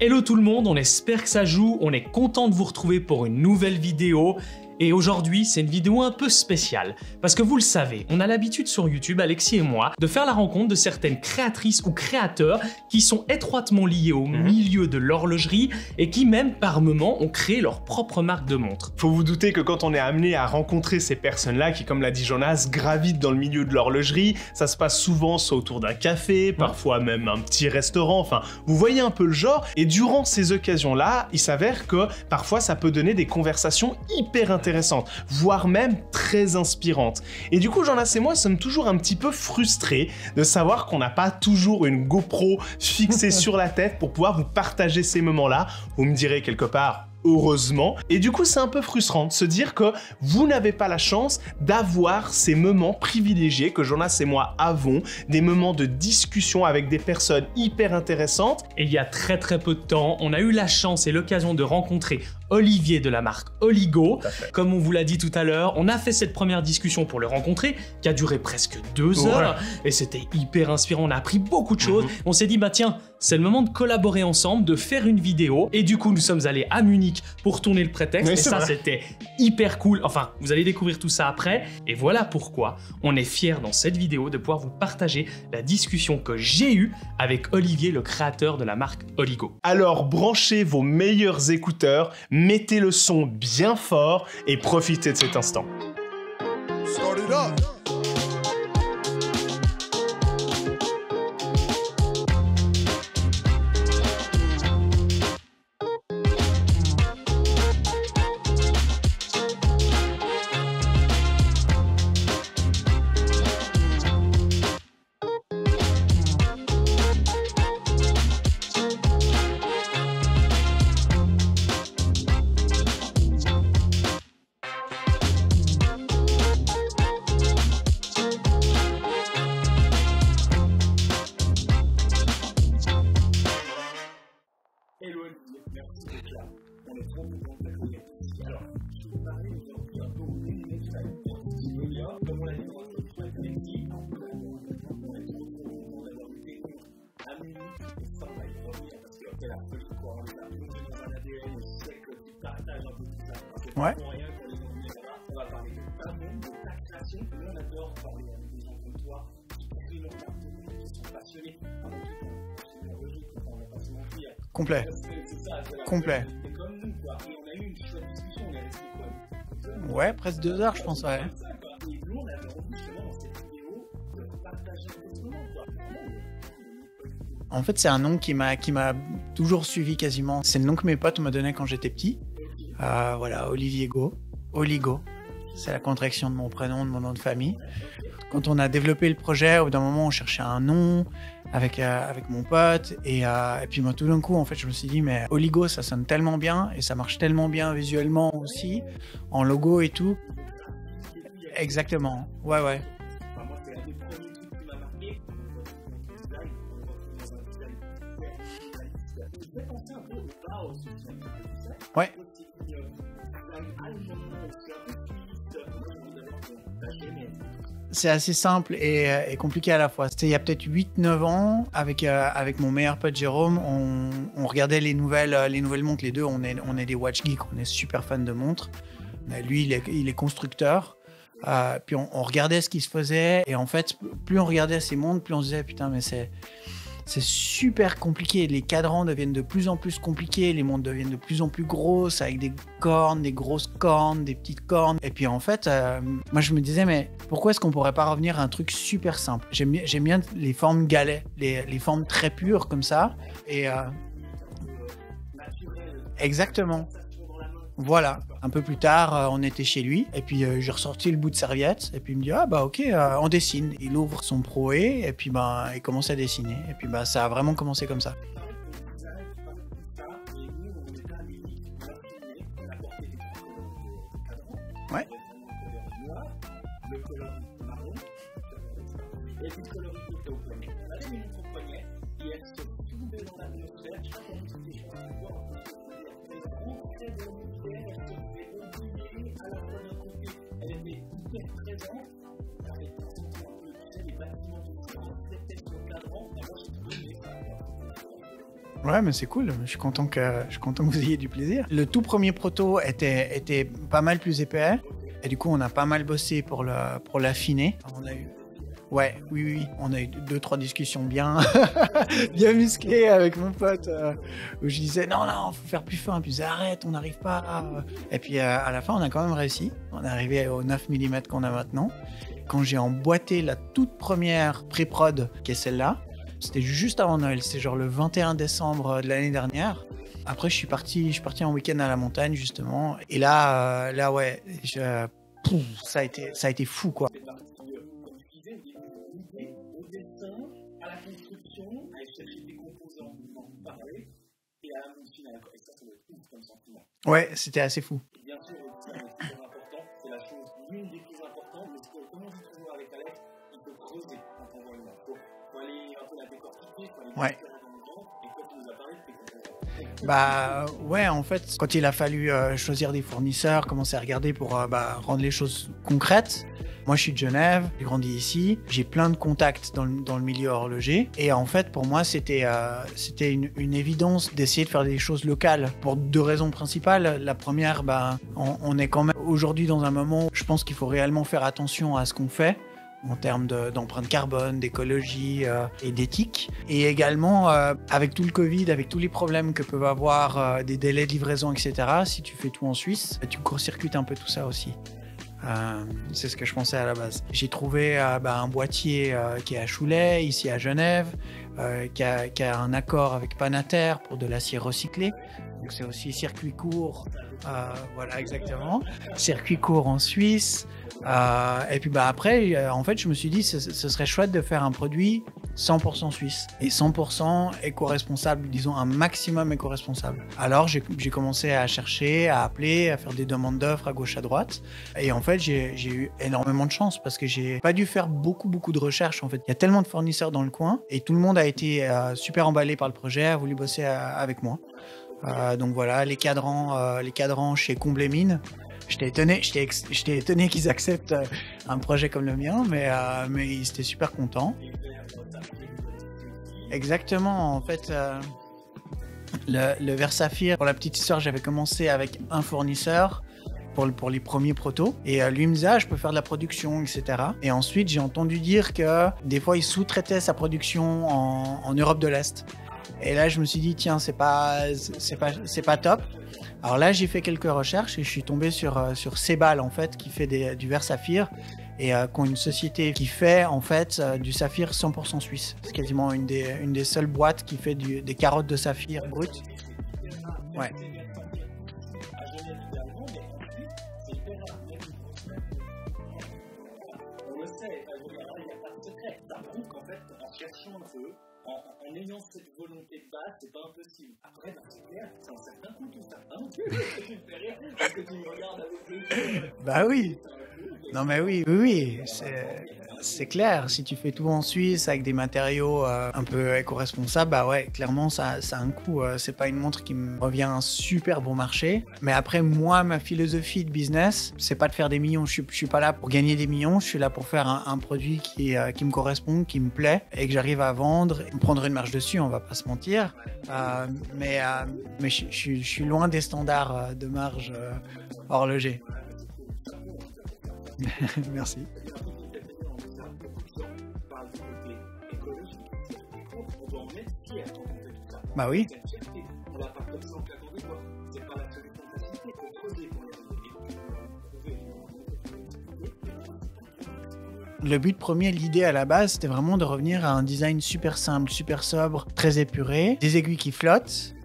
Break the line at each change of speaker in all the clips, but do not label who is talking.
Hello tout le monde, on espère que ça joue, on est content de vous retrouver pour une nouvelle vidéo. Et aujourd'hui, c'est une vidéo un peu spéciale, parce que vous le savez, on a l'habitude sur YouTube, Alexis et moi, de faire la rencontre de certaines créatrices ou créateurs qui sont étroitement liés au milieu de l'horlogerie et qui même par moments ont créé leur propre marque de montre.
Faut vous douter que quand on est amené à rencontrer ces personnes-là qui, comme l'a dit Jonas, gravitent dans le milieu de l'horlogerie, ça se passe souvent soit autour d'un café, parfois même un petit restaurant, enfin, vous voyez un peu le genre, et durant ces occasions-là, il s'avère que parfois ça peut donner des conversations hyper intéressantes, voire même très inspirantes. Et du coup, Jonas et moi sommes toujours un petit peu frustrés de savoir qu'on n'a pas toujours une GoPro fixée sur la tête pour pouvoir vous partager ces moments-là. Vous me direz quelque part, heureusement. Et du coup, c'est un peu frustrant de se dire que vous n'avez pas la chance d'avoir ces moments privilégiés que Jonas et moi avons, des moments de discussion avec des personnes hyper intéressantes.
Et il y a très peu de temps, on a eu la chance et l'occasion de rencontrer Olivier de la marque Oligo. Comme on vous l'a dit tout à l'heure, on a fait cette première discussion pour le rencontrer, qui a duré presque 2 heures, et c'était hyper inspirant, on a appris beaucoup de choses. On s'est dit, bah tiens, c'est le moment de collaborer ensemble, de faire une vidéo, et du coup, nous sommes allés à Munich pour tourner le prétexte, et ça, c'était hyper cool. Enfin, vous allez découvrir tout ça après, et voilà pourquoi on est fiers dans cette vidéo de pouvoir vous partager la discussion que j'ai eue avec Olivier, le créateur de la marque Oligo.
Alors, branchez vos meilleurs écouteurs, mettez le son bien fort et profitez de cet instant. Start it up.
Ouais. Complet. Complet. Ouais, presque 2 heures, je pense, ouais. En fait, c'est un nom qui m'a toujours suivi quasiment. C'est le nom que mes potes me donnaient quand j'étais petit. Voilà, Olivier Go. Oligo. C'est la contraction de mon prénom, de mon nom de famille. Quand on a développé le projet, au bout d'un moment, on cherchait un nom avec mon pote. Et puis moi, tout d'un coup, en fait, je me suis dit, mais Oligo, ça sonne tellement bien et ça marche tellement bien visuellement aussi, en logo et tout. Exactement. Ouais, ouais. Ouais. C'est assez simple et compliqué à la fois. C'était il y a peut-être 8-9 ans, avec mon meilleur pote Jérôme, on regardait les nouvelles montres. Les deux, on est des watch geeks, on est super fans de montres. Lui, il est constructeur. Puis on regardait ce qui se faisait, et en fait, plus on regardait ces montres, plus on se disait, putain, mais c'est super compliqué. Les cadrans deviennent de plus en plus compliqués, les montres deviennent de plus en plus grosses, avec des cornes, des grosses cornes, des petites cornes. Et puis en fait, moi je me disais, mais pourquoi est-ce qu'on pourrait pas revenir à un truc super simple? J'aime bien les formes galets, les formes très pures comme ça. Et exactement. Voilà. Un peu plus tard, on était chez lui, et puis j'ai ressorti le bout de serviette, et puis il me dit, ah bah ok, on dessine. Il ouvre son Pro-E, et puis bah, il commence à dessiner, et puis bah, ça a vraiment commencé comme ça. Ouais. Ouais, mais c'est cool. Je suis content que vous ayez du plaisir. Le tout premier proto était pas mal plus épais. Et du coup, on a pas mal bossé pour l'affiner. On a eu... Ouais, oui. On a eu 2-3 discussions bien musclées avec mon pote où je disais non, faut faire plus fin. Puis arrête, on n'arrive pas. Et puis à la fin, on a quand même réussi. On est arrivé au 9 mm qu'on a maintenant. Quand j'ai emboîté la toute première pré-prod, qui est celle-là, c'était juste avant Noël. C'était genre le 21 décembre de l'année dernière. Après, je suis parti en week-end à la montagne, justement. Et là ouais, ça a été fou, quoi. Ouais, c'était assez fou. Bien sûr, c'est important, c'est la chose l'une des plus importantes, mais comme on dit toujours avec Alex, il faut creuser quand on voit une marque. Il faut aller un peu la décortiquer, il faut aller ouais. Et quand tu nous as parlé, ouais, en fait, quand il a fallu choisir des fournisseurs, commencer à regarder pour rendre les choses concrètes. Moi, je suis de Genève, j'ai grandi ici, j'ai plein de contacts dans le milieu horloger. Et en fait, pour moi, c'était une évidence d'essayer de faire des choses locales pour 2 raisons principales. La première, on est quand même aujourd'hui dans un moment où je pense qu'il faut réellement faire attention à ce qu'on fait en termes d'empreinte carbone, d'écologie et d'éthique. Et également, avec tout le Covid, avec tous les problèmes que peuvent avoir des délais de livraison, etc., si tu fais tout en Suisse, tu court-circuites un peu tout ça aussi. C'est ce que je pensais à la base. J'ai trouvé un boîtier qui est à Chouley, ici à Genève, qui a un accord avec Panater pour de l'acier recyclé. Donc c'est aussi circuit court, voilà exactement. Circuit court en Suisse. Et puis après, en fait, je me suis dit ce serait chouette de faire un produit 100% suisse et 100% éco-responsable, disons un maximum éco-responsable. Alors j'ai commencé à chercher, à appeler, à faire des demandes d'offres à gauche à droite. Et en fait, j'ai eu énormément de chance parce que j'ai pas dû faire beaucoup de recherches. En fait, il y a tellement de fournisseurs dans le coin et tout le monde a été super emballé par le projet, a voulu bosser avec moi. Donc voilà, les cadrans chez Comble et Mine. J'étais étonné qu'ils acceptent un projet comme le mien, mais ils étaient super contents. Exactement, en fait, le verre saphir, pour la petite histoire, j'avais commencé avec un fournisseur pour les premiers protos, et lui me disait je peux faire de la production, etc. Et ensuite, j'ai entendu dire que des fois, il sous-traitait sa production en Europe de l'Est. Et là, je me suis dit tiens, c'est pas top. Alors là, j'ai fait quelques recherches et je suis tombé sur Sebal, en fait, qui fait du verre saphir et qui ont une société qui fait en fait du saphir 100% suisse. C'est quasiment une des seules boîtes qui fait des carottes de saphir brutes. Ouais. On le sait, il n'y a pas de secret. Ça prouve qu'en fait, en cherchant un peu, en ayant cette volonté de base, c'est pas impossible. Après, c'est clair, c'est un certain coup tout ça. Hein tu me fais rire parce que tu me regardes avec des yeux. Bah oui. Non mais oui. C'est clair. Si tu fais tout en Suisse avec des matériaux un peu éco-responsables, bah ouais, clairement ça a un coût. C'est pas une montre qui me revient un super bon marché. Mais après, moi, ma philosophie de business, c'est pas de faire des millions. Je suis pas là pour gagner des millions. Je suis là pour faire un produit qui me correspond, qui me plaît et que j'arrive à vendre, et prendre une marge dessus. On va pas se mentir. Mais je suis loin des standards de marge horloger. Merci. Bah oui. Le but premier, l'idée à la base, c'était vraiment de revenir à un design super simple, super sobre, très épuré, des aiguilles qui flottent.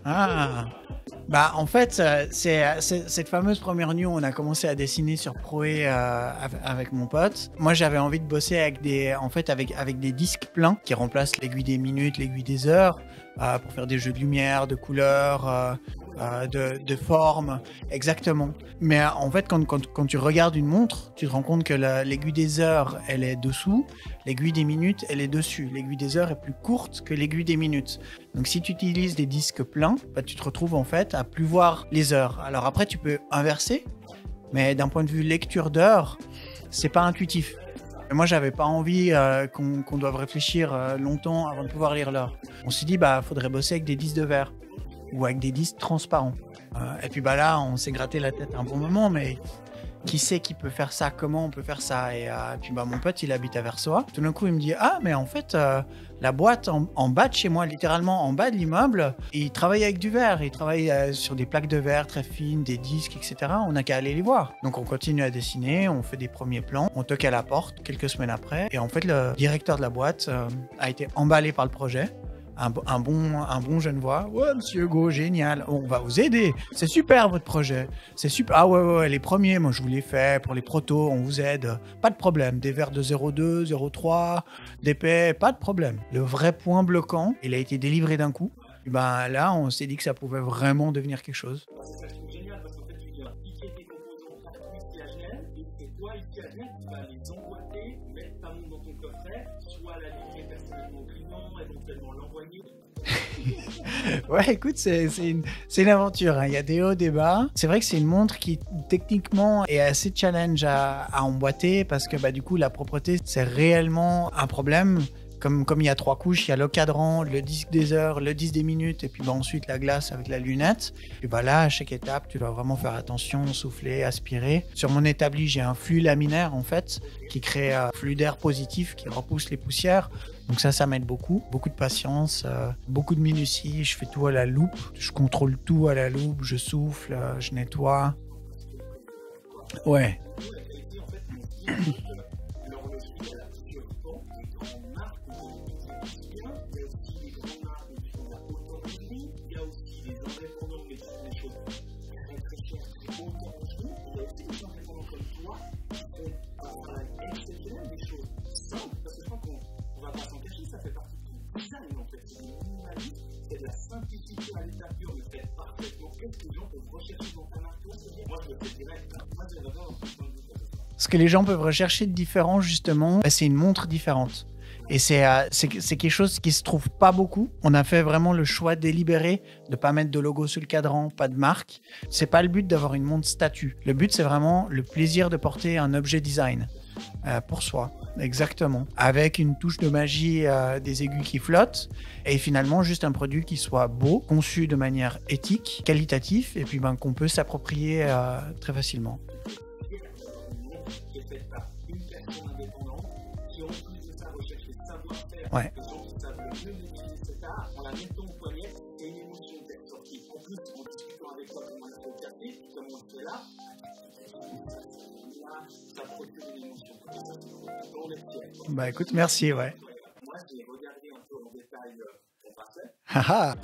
Ah. Bah en fait, c'est cette fameuse première nuit où on a commencé à dessiner sur Proé avec mon pote. Moi, j'avais envie de bosser avec des disques pleins qui remplacent l'aiguille des minutes, l'aiguille des heures, pour faire des jeux de lumière, de couleurs, de formes, exactement. Mais en fait, quand tu regardes une montre, tu te rends compte que l'aiguille des heures, elle est dessous, l'aiguille des minutes, elle est dessus. L'aiguille des heures est plus courte que l'aiguille des minutes. Donc si tu utilises des disques pleins, bah, tu te retrouves en fait à plus voir les heures. Alors après, tu peux inverser, mais d'un point de vue lecture d'heures, c'est pas intuitif. Moi, j'avais pas envie qu'on doive réfléchir longtemps avant de pouvoir lire l'heure. On s'est dit, faudrait bosser avec des disques de verre ou avec des disques transparents. Et puis là, on s'est gratté la tête un bon moment, mais qui sait qui peut faire ça, comment on peut faire ça. Et puis mon pote, il habite à Versoix. Tout d'un coup, il me dit, ah, mais en fait, la boîte en bas de chez moi, littéralement en bas de l'immeuble, il travaille avec du verre. Il travaille sur des plaques de verre très fines, des disques, etc. On n'a qu'à aller les voir. Donc on continue à dessiner, on fait des premiers plans, on toque à la porte quelques semaines après. Et en fait, le directeur de la boîte a été emballé par le projet. Un bon Genevois. Ouais, monsieur Hugo, génial. On va vous aider. C'est super votre projet. C'est super. Ah ouais, les premiers, moi je vous les fais pour les protos, on vous aide. Pas de problème. Des verres de 0,2, 0,3, d'épais, pas de problème. Le vrai point bloquant, il a été délivré d'un coup. Et là, on s'est dit que ça pouvait vraiment devenir quelque chose.
C'est génial parce qu'en fait, tu viens piquer tes composants ici à Genève et c'est toi ici à Genève qui vas les emboîter, mettre ta montre dans ton coffret, soit la livrer personnellement au client, éventuellement l'envoyer.
Ouais, écoute, c'est une aventure, hein. Il y a des hauts, des bas. C'est vrai que c'est une montre qui, techniquement, est assez challenge à emboîter parce que du coup, la propreté, c'est réellement un problème. Comme il y a 3 couches, il y a le cadran, le disque des heures, le disque des minutes et puis ensuite la glace avec la lunette. Et là, à chaque étape, tu dois vraiment faire attention, souffler, aspirer. Sur mon établi, j'ai un flux laminaire en fait qui crée un flux d'air positif qui repousse les poussières. Donc ça m'aide beaucoup de patience, beaucoup de minutie. Je fais tout à la loupe, je contrôle tout à la loupe, je souffle, je nettoie. Ouais. Ce que les gens peuvent rechercher de différent, justement, c'est une montre différente. Et c'est quelque chose qui se trouve pas beaucoup. On a fait vraiment le choix délibéré de pas mettre de logo sur le cadran, pas de marque. C'est pas le but d'avoir une montre statue. Le but, c'est vraiment le plaisir de porter un objet design pour soi. Exactement. Avec une touche de magie des aiguilles qui flottent et finalement juste un produit qui soit beau, conçu de manière éthique, qualitatif et puis qu'on peut s'approprier très facilement. Ouais. Écoute, merci, ouais. Moi, j'ai regardé un peu en détail ton bracelet. Haha.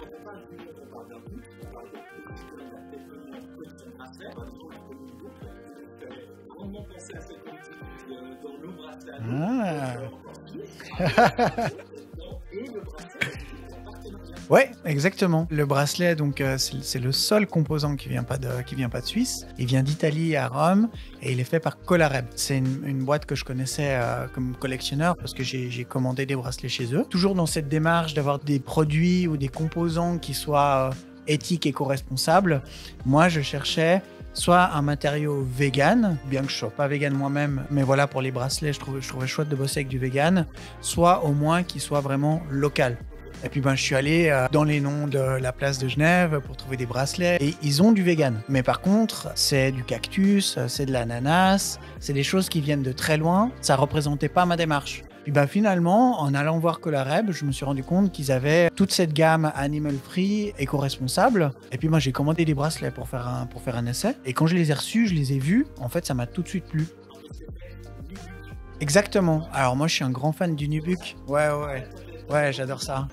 Ouais, exactement. Le bracelet, donc, c'est le seul composant qui vient pas de Suisse. Il vient d'Italie à Rome et il est fait par Colareb. C'est une boîte que je connaissais comme collectionneur parce que j'ai commandé des bracelets chez eux. Toujours dans cette démarche d'avoir des produits ou des composants qui soient éthiques et co-responsables. Moi, je cherchais soit un matériau vegan, bien que je sois pas vegan moi-même, mais voilà, pour les bracelets, je trouvais chouette de bosser avec du vegan, soit au moins qu'il soit vraiment local. Et puis je suis allé dans les noms de la place de Genève pour trouver des bracelets et ils ont du vegan. Mais par contre, c'est du cactus, c'est de l'ananas, c'est des choses qui viennent de très loin. Ça représentait pas ma démarche. Puis finalement, en allant voir Colareb, je me suis rendu compte qu'ils avaient toute cette gamme animal free, éco-responsable. Et puis j'ai commandé des bracelets pour faire un essai. Et quand je les ai reçus, je les ai vus. En fait, ça m'a tout de suite plu. Exactement. Alors moi, je suis un grand fan du Nubuck. Ouais, j'adore ça.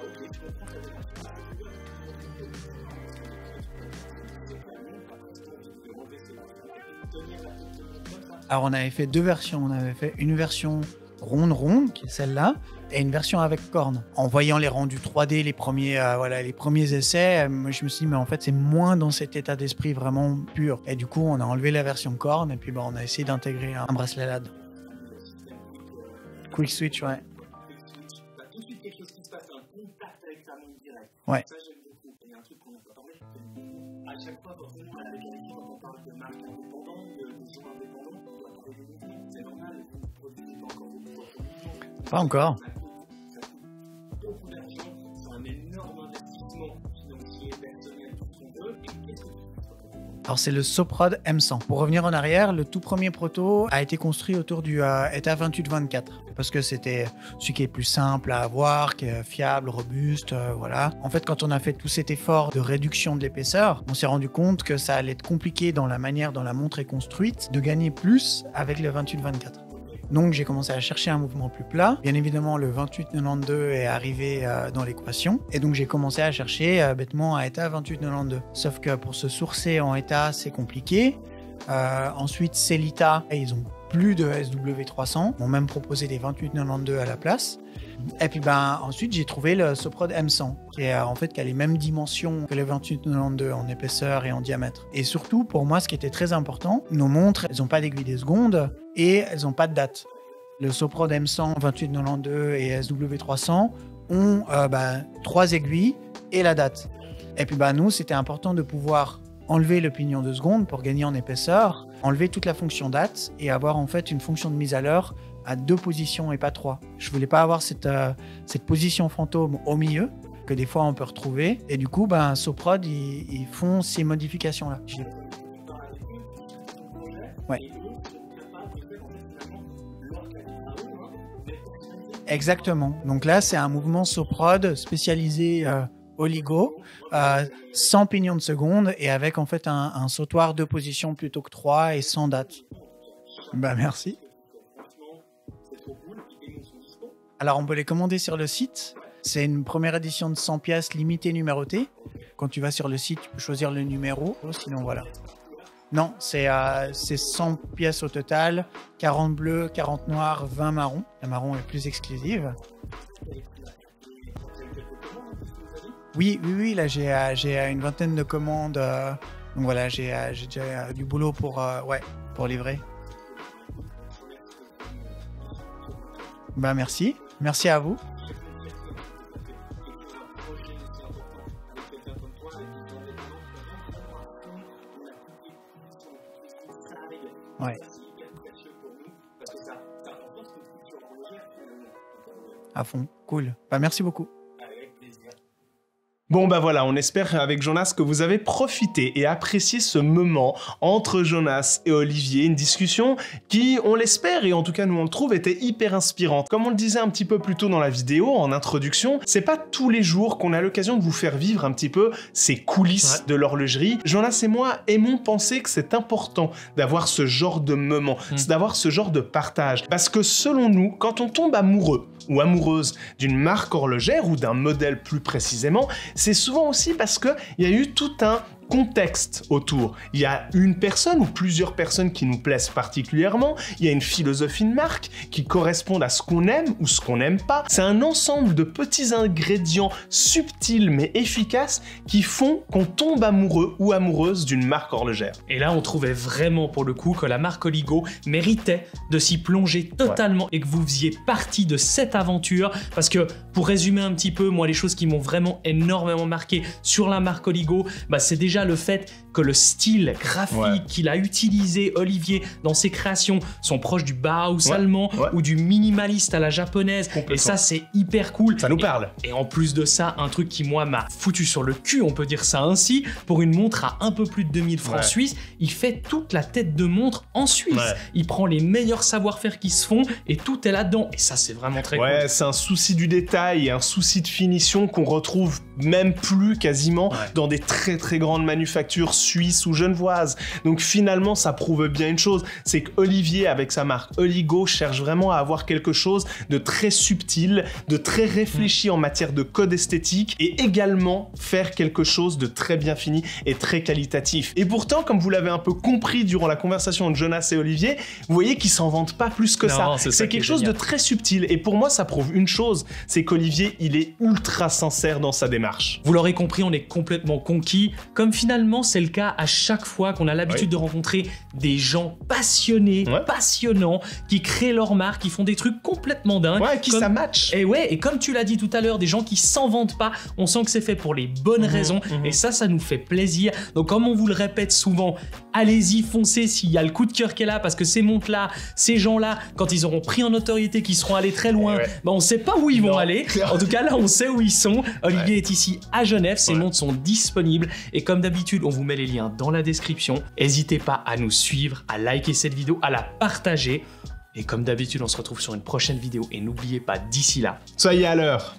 Alors on avait fait 2 versions. On avait fait une version ronde, qui est celle-là, et une version avec cornes. En voyant les rendus 3D, les premiers essais, moi, je me suis dit, mais en fait, c'est moins dans cet état d'esprit vraiment pur. Et du coup, on a enlevé la version corne, et puis on a essayé d'intégrer un bracelet là-dedans. Quick switch, ouais. Tout de suite quelque chose qui se passe, un contact avec ta montre directe. Ouais. Ça, j'aime beaucoup. Il y a un truc qu'on n'a pas parlé,
à chaque fois, forcément, avec une équipe, on parle de marques indépendantes, de gens indépendants, on doit trouver des mouvements. C'est normal, vous ne produisez pas encore beaucoup de
Pas encore.
beaucoup d'argent, c'est un énorme investissement financier, personnel, tout ce qu'on veut. Et qu'est-ce que tu fais?
Alors c'est le Soprod M100. Pour revenir en arrière, le tout premier proto a été construit autour du ETA 2824 parce que c'était celui qui est plus simple à avoir, qui est fiable, robuste, voilà. En fait, quand on a fait tout cet effort de réduction de l'épaisseur, on s'est rendu compte que ça allait être compliqué dans la manière dont la montre est construite de gagner plus avec le 2824. Donc j'ai commencé à chercher un mouvement plus plat. Bien évidemment, le 2892 est arrivé dans l'équation. Et donc j'ai commencé à chercher bêtement un ETA 2892. Sauf que pour se sourcer en ETA, c'est compliqué. Ensuite, Cellita, ils ont plus de SW300. Ils m'ont même proposé des 2892 à la place. Et puis ensuite, j'ai trouvé le Soprod M100, qui a les mêmes dimensions que le 2892 en épaisseur et en diamètre. Et surtout, pour moi, ce qui était très important, nos montres, elles n'ont pas d'aiguille des secondes et elles n'ont pas de date. Le Soprod M100, 2892 et SW300 ont 3 aiguilles et la date. Et puis nous, c'était important de pouvoir enlever le pignon de seconde pour gagner en épaisseur, enlever toute la fonction date et avoir en fait une fonction de mise à l'heure à 2 positions et pas 3. Je voulais pas avoir cette position fantôme au milieu que des fois on peut retrouver. Et du coup, Soprod, ils font ces modifications-là. Ouais. Exactement. Donc là, c'est un mouvement Soprod spécialisé oligo, sans pignon de seconde et avec en fait un sautoir 2 positions plutôt que 3 et sans date. Merci. Alors, on peut les commander sur le site. C'est une première édition de 100 pièces limitée numérotée. Quand tu vas sur le site, tu peux choisir le numéro. Sinon, voilà. Non, c'est 100 pièces au total. 40 bleus, 40 noirs, 20 marrons. La marron est plus exclusive. Oui. Là, j'ai une vingtaine de commandes. Donc voilà, j'ai déjà du boulot pour livrer. Merci. Merci à vous. Ouais. À fond. Cool. Merci beaucoup.
Bon voilà, on espère avec Jonas que vous avez profité et apprécié ce moment entre Jonas et Olivier, une discussion qui, on l'espère et en tout cas nous on le trouve, était hyper inspirante. Comme on le disait un petit peu plus tôt dans la vidéo, en introduction, c'est pas tous les jours qu'on a l'occasion de vous faire vivre un petit peu ces coulisses de l'horlogerie. Jonas et moi aimons penser que c'est important d'avoir ce genre de moment, d'avoir ce genre de partage. Parce que selon nous, quand on tombe amoureux ou amoureuse d'une marque horlogère ou d'un modèle plus précisément, c'est souvent aussi parce qu'il y a eu tout un contexte autour. Il y a une personne ou plusieurs personnes qui nous plaisent particulièrement, il y a une philosophie de marque qui correspond à ce qu'on aime ou ce qu'on n'aime pas. C'est un ensemble de petits ingrédients subtils mais efficaces qui font qu'on tombe amoureux ou amoureuse d'une marque horlogère.
Et là, on trouvait vraiment pour le coup que la marque Oligo méritait de s'y plonger totalement et que vous faisiez partie de cette aventure parce que, pour résumer un petit peu, moi, les choses qui m'ont vraiment énormément marqué sur la marque Oligo, c'est déjà le fait que le style graphique qu'il a utilisé, Olivier, dans ses créations sont proches du Bauhaus allemand ou du minimaliste à la japonaise. Et ça, c'est hyper cool.
Ça nous parle.
Et en plus de ça, un truc qui, moi, m'a foutu sur le cul, on peut dire ça ainsi, pour une montre à un peu plus de 2000 francs suisses, il fait toute la tête de montre en Suisse. Il prend les meilleurs savoir-faire qui se font et tout est là-dedans. Et ça, c'est vraiment très cool.
C'est un souci du détail et un souci de finition qu'on retrouve même plus quasiment dans des très très grandes manufactures suisses ou genevoises. Donc finalement, ça prouve bien une chose, c'est qu'Olivier, avec sa marque Oligo, cherche vraiment à avoir quelque chose de très subtil, de très réfléchi en matière de code esthétique et également faire quelque chose de très bien fini et très qualitatif. Et pourtant, comme vous l'avez un peu compris durant la conversation de Jonas et Olivier, vous voyez qu'ils s'en vantent pas plus que ça. C'est quelque chose de très subtil. Et pour moi, ça prouve une chose, c'est qu'Olivier, il est ultra sincère dans sa démarche.
Vous l'aurez compris, on est complètement conquis. Comme finalement, c'est le cas à chaque fois qu'on a l'habitude de rencontrer des gens passionnés, passionnants, qui créent leur marque, qui font des trucs complètement dingues.
Ouais, qui ça match.
Et comme tu l'as dit tout à l'heure, des gens qui s'en vantent pas, on sent que c'est fait pour les bonnes raisons, et ça nous fait plaisir. Donc comme on vous le répète souvent, allez-y, foncez s'il y a le coup de cœur qui est là, parce que ces montres-là, ces gens-là, quand ils auront pris en notoriété, qu'ils seront allés très loin, on sait pas où ils vont aller. En tout cas, là, on sait où ils sont. Olivier est ici à Genève, ces montres sont disponibles, et comme d'habitude, on vous met les liens dans la description. N'hésitez pas à nous suivre, à liker cette vidéo, à la partager. Et comme d'habitude, on se retrouve sur une prochaine vidéo. Et n'oubliez pas, d'ici là,
soyez à l'heure.